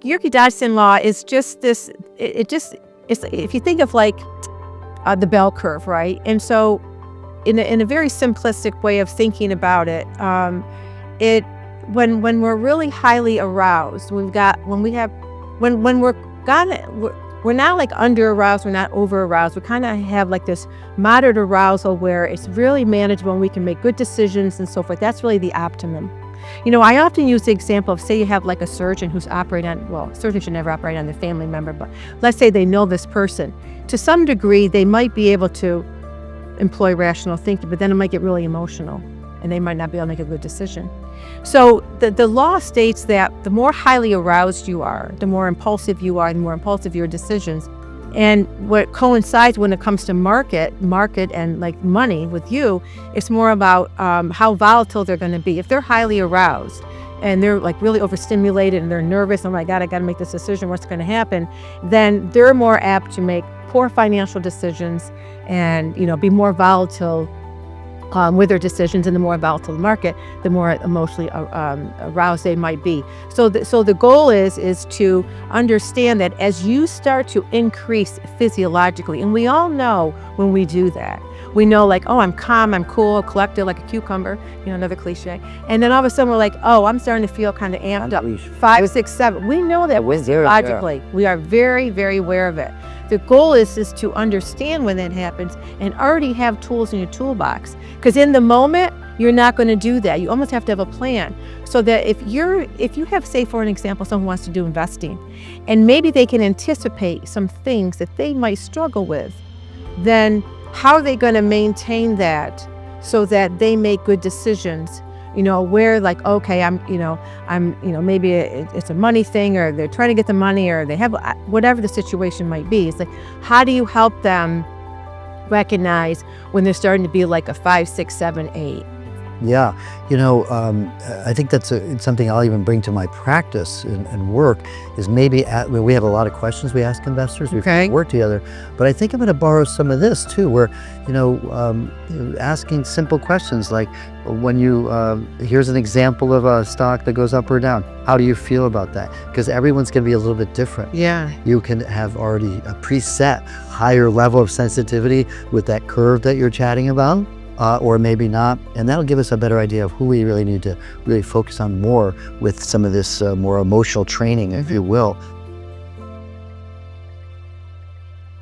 Yerkes-Dodson law is just this. It's if you think of like the bell curve, right? And so, in a very simplistic way of thinking about it, when we're really highly aroused, we're not like under aroused, we're not over aroused. We kind of have like this moderate arousal where it's really manageable and we can make good decisions and so forth. That's really the optimum. I often use the example of, say you have like a surgeon who's operating on, well, a surgeon should never operate on their family member, but let's say they know this person. To some degree, they might be able to employ rational thinking, but then it might get really emotional and they might not be able to make a good decision. So the law states that the more highly aroused you are, the more impulsive you are, the more impulsive your decisions. And what coincides when it comes to market and like money with you, it's more about how volatile they're going to be. If they're highly aroused and they're like really overstimulated and they're nervous, oh my God, I got to make this decision, what's going to happen? Then they're more apt to make poor financial decisions and, be more volatile with their decisions. And the more volatile the market, the more emotionally aroused they might be. So the goal is to understand that as you start to increase physiologically, and we all know when we do that, we know like, oh, I'm calm, I'm cool, collected like a cucumber, another cliche. And then all of a sudden we're like, oh, I'm starting to feel kind of amped up. 5, 6, 7. We know that physiologically. We are very, very aware of it. The goal is to understand when that happens and already have tools in your toolbox. Because in the moment, you're not going to do that. You almost have to have a plan. So that if you have, say, for an example, someone wants to do investing, and maybe they can anticipate some things that they might struggle with, then how are they going to maintain that so that they make good decisions? Where like, okay, I'm maybe it's a money thing, or they're trying to get the money, or they have whatever the situation might be. It's like, how do you help them recognize when they're starting to be like a 5, 6, 7, 8? Yeah, I think that's it's something I'll even bring to my practice and work, is maybe we have a lot of questions we ask investors. We work together, but I think I'm going to borrow some of this too, where, asking simple questions like, when here's an example of a stock that goes up or down. How do you feel about that? Because everyone's going to be a little bit different. Yeah. You can have already a preset higher level of sensitivity with that curve that you're chatting about. Or maybe not, and that'll give us a better idea of who we really need to really focus on more with some of this more emotional training, if you will.